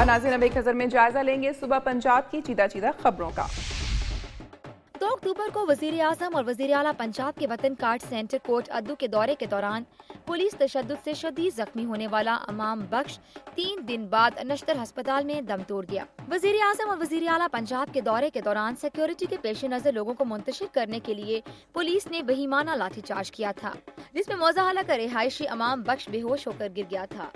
اور ناظرین اب ایک نظر میں جائزہ لیں گے صبح پنجاب کی چیدہ چیدہ خبروں کا۔ 2 اکتوبر کو وزیر اعظم اور وزیر اعلیٰ پنجاب کے وطن کارڈ سینٹر کوٹ ادو کے دورے کے دوران پولیس تشدد سے شدید زخمی ہونے والا امام بخش 3 دن بعد نشتر ہسپتال میں دم توڑ گیا۔ وزیر اعظم اور وزیر اعلیٰ پنجاب کے دورے کے دوران سیکیورٹی کے پیش نظر لوگوں کو منتشر کرنے کے لیے پولیس نے بہیمانہ لاٹھی چارج کیا تھا، جس میں موزہ کا رہائشی امام بخش بے ہوش ہو کر گر گیا تھا۔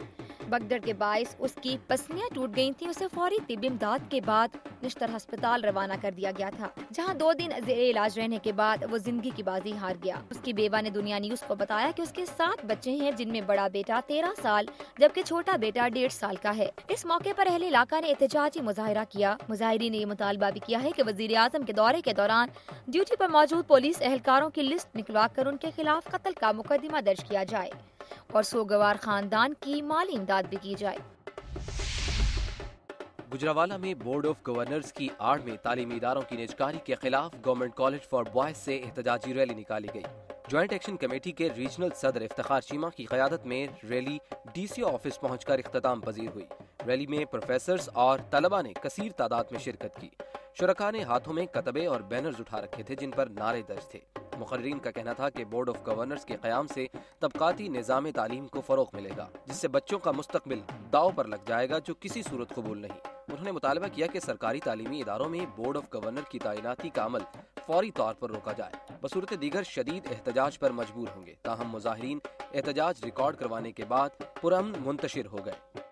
بگدڑ کے باعث اس کی پسلیاں ٹوٹ گئی تھیں۔ اسے فوری طبی امداد کے بعد نشتر ہسپتال روانہ کر دیا گیا تھا، جہاں 2 دن زیر علاج رہنے کے بعد وہ زندگی کی بازی ہار گیا۔ اس کی بیوہ نے دنیا نیوز کو بتایا کہ اس کے 7 بچے ہیں، جن میں بڑا بیٹا 13 سال جبکہ چھوٹا بیٹا 1.5 سال کا ہے۔ اس موقع پر اہل علاقہ نے احتجاجی مظاہرہ کیا۔ مظاہرین نے یہ مطالبہ بھی کیا ہے کہ وزیر اعظم کے دورے کے دوران ڈیوٹی پر موجود پولیس اہلکاروں کی لسٹ نکلوا کر ان کے خلاف قتل کا مقدمہ درج کیا جائے اور سوگوار خاندان کی مالی امداد بھی کی جائے۔ گجرانوالہ میں بورڈ آف گورنرز کی آڑ میں تعلیمی اداروں کی نجکاری کے خلاف گورنمنٹ کالج فار بوائز سے احتجاجی ریلی نکالی گئی۔ جوائنٹ ایکشن کمیٹی کے ریجنل صدر افتخار چیمہ کی قیادت میں rally D C O office پہنچ کر اختتام پذیر ہوئی۔ ریلی میں پروفیسرز اور طلباء نے کثیر تعداد میں شرکت کی۔ شرکاء نے ہاتھوں میں کتبے اور بینرز اٹھا رکھے تھے جن پر نعرے درج تھے۔ مقررین کا کہنا تھا کہ بورڈ آف گورنرز کے قیام سے طبقاتی نظام تعلیم کو فروغ ملے گا، جس سے بچوں کا مستقبل داؤ پر لگ جائے گا، جو کسی صورت قبول نہیں۔ انہوں نے مطالبہ کیا کہ سرکاری تعلیمی اداروں میں بورڈ آف گورنر کی تعیناتی کا عمل فوری طور پر روکا جائے، بصورت دیگر شدید احتجاج پر مجبور ہوں گے۔ تاہم مظاہرین احتجاج ریکارڈ کروانے کے بعد پرامن منتشر ہو گئے۔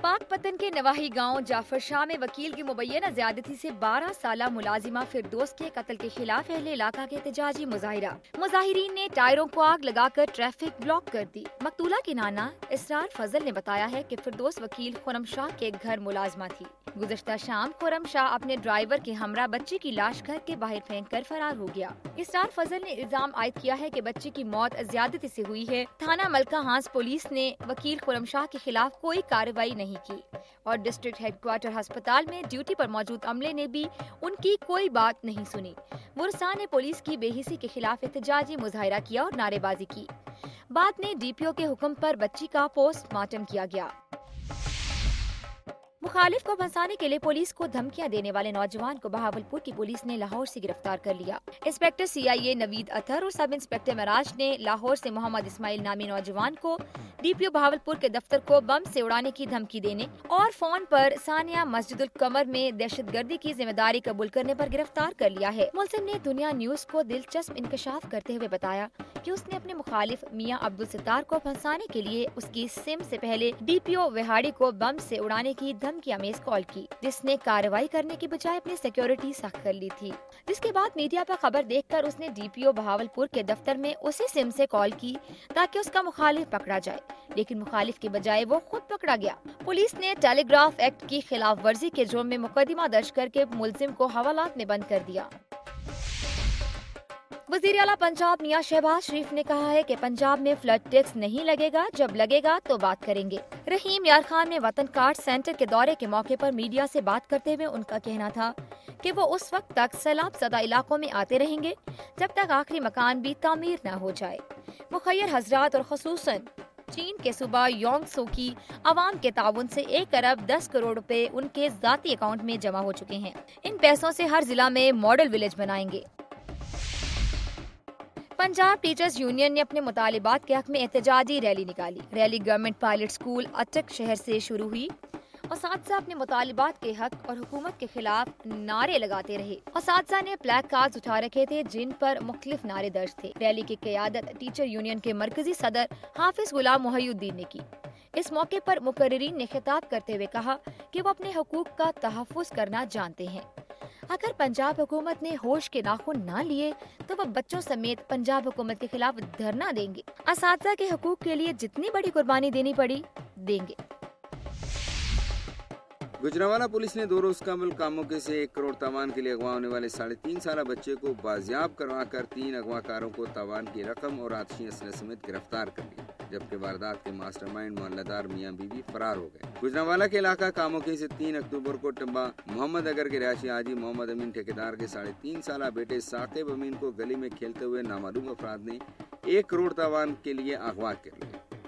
پاک پتن کے نواحی گاؤں جعفر شاہ میں وکیل کی مبینہ زیادتی سے 12 سالہ ملازمہ فردوس کے قتل کے خلاف اہل علاقہ کے احتجاجی مظاہرہ۔ مظاہرین نے ٹائروں کو آگ لگا کر ٹریفک بلاک کر دی۔ مقتولہ کی نانا اسرار فضل نے بتایا ہے کہ فردوس وکیل خرم شاہ کے گھر ملازمہ تھی۔ گزشتہ شام خرم شاہ اپنے ڈرائیور کے ہمراہ بچی کی لاش گھر کے باہر پھینک کر فرار ہو گیا۔ اسرار فضل نے الزام عائد کیا ہے کہ بچی کی موت زیادتی سے ہوئی ہے۔ تھانہ ملکہ ہانس پولیس نے وکیل خرم شاہ کے خلاف کوئی کارروائی نہیں کی اور ڈسٹرکٹ ہیڈ کوارٹر ہسپتال میں ڈیوٹی پر موجود عملے نے بھی ان کی کوئی بات نہیں سنی۔ ورثاء نے پولیس کی بے حسی کے خلاف احتجاجی مظاہرہ کیا اور نعرے بازی کی۔ بعد میں ڈی پی او کے حکم پر بچی کا پوسٹ مارٹم کیا گیا۔ مخالف کو پھنسانے کے لیے پولیس کو دھمکیاں دینے والے نوجوان کو بہاولپور کی پولیس نے لاہور سے گرفتار کر لیا۔ انسپکٹر CIA نوید اطہر اور سب انسپکٹر معراج نے لاہور سے محمد اسماعیل نامی نوجوان کو DPO بہاولپور کے دفتر کو بم سے اڑانے کی دھمکی دینے اور فون پر ثانیہ مسجد القمر میں دہشت گردی کی ذمہ داری قبول کرنے پر گرفتار کر لیا ہے۔ ملزم نے دنیا نیوز کو دلچسپ انکشاف کرتے ہوئے بتایا کہ اس نے اپنے مخالف میاں عبدالستار کو پھنسانے کے لیے اس کی سم سے پہلے DPO وہاڑی کو بم سے اڑانے کی دھمکی آمیز کال کی، جس نے کارروائی کرنے کی بجائے اپنی سیکیورٹی سخت کر لی تھی، جس کے بعد میڈیا پر خبر دیکھ کر اس نے DPO بہاولپور کے دفتر میں اسی سم سے کال کی تاکہ اس کا مخالف پکڑا جائے، لیکن مخالف کی بجائے وہ خود پکڑا گیا۔ پولیس نے ٹیلی گراف ایکٹ کی خلاف ورزی کے جرم میں مقدمہ درج کر کے ملزم کو حوالات میں بند کر دیا۔ وزیر اعلیٰ پنجاب میاں شہباز شریف نے کہا ہے کہ پنجاب میں فلڈ ٹیکس نہیں لگے گا، جب لگے گا تو بات کریں گے۔ رحیم یار خان نے وطن کارڈ سینٹر کے دورے کے موقع پر میڈیا سے بات کرتے ہوئے ان کا کہنا تھا کہ وہ اس وقت تک سیلاب زدہ علاقوں میں آتے رہیں گے جب تک آخری مکان بھی تعمیر نہ ہو جائے۔ مخیر حضرات اور خصوصاً چین کے صوبہ یونگ سو کی عوام کے تعاون سے 1 ارب 10 کروڑ روپے ان کے ذاتی اکاؤنٹ میں جمع ہو چکے ہیں۔ ان پیسوں سے ہر ضلع میں ماڈل ولیج بنائیں گے۔ پنجاب ٹیچرز یونین نے اپنے مطالبات کے حق میں احتجاجی ریلی نکالی۔ ریلی گورنمنٹ پائلٹ اسکول اٹک شہر سے شروع ہوئی۔ اساتذہ اپنے مطالبات کے حق اور حکومت کے خلاف نعرے لگاتے رہے۔ اساتذہ نے پلیک کارڈز اٹھا رکھے تھے جن پر مختلف نعرے درج تھے۔ ریلی کی قیادت ٹیچر یونین کے مرکزی صدر حافظ غلام محی الدین نے کی۔ اس موقع پر مقررین نے خطاب کرتے ہوئے کہا کہ وہ اپنے حقوق کا تحفظ کرنا جانتے ہیں۔ اگر پنجاب حکومت نے ہوش کے ناخن نہ لیے تو وہ بچوں سمیت پنجاب حکومت کے خلاف دھرنا دیں گے۔ اساتذہ کے حقوق کے لیے جتنی بڑی قربانی دینی پڑی دیں گے۔ گجرانوالہ پولیس نے 2 روز کامل کاموں کے سے 1 کروڑ تاوان کے لیے اغوا ہونے والے 3.5 سالہ بچے کو بازیاب کروا کر 3 اغوا کاروں کو تاوان کی رقم اور آتشی اسلحے سمیت گرفتار کر لیا، جبکہ واردات کے ماسٹر مائنڈ محلہ دار میاں بیوی فرار ہو گئے۔ گجرانوالہ کے علاقہ کاموں کے سے 3 اکتوبر کو ٹمبا محمد اگر کے رہائشی حاجی محمد امین ٹھیکیدار کے 3.5 سالہ بیٹے ثاقب امین کو گلی میں کھیلتے ہوئے نامعلوم افراد نے 1 کروڑ تاوان کے لیے اغوا کر لیا۔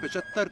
75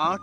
8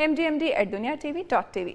mdmd@duniatv.tv।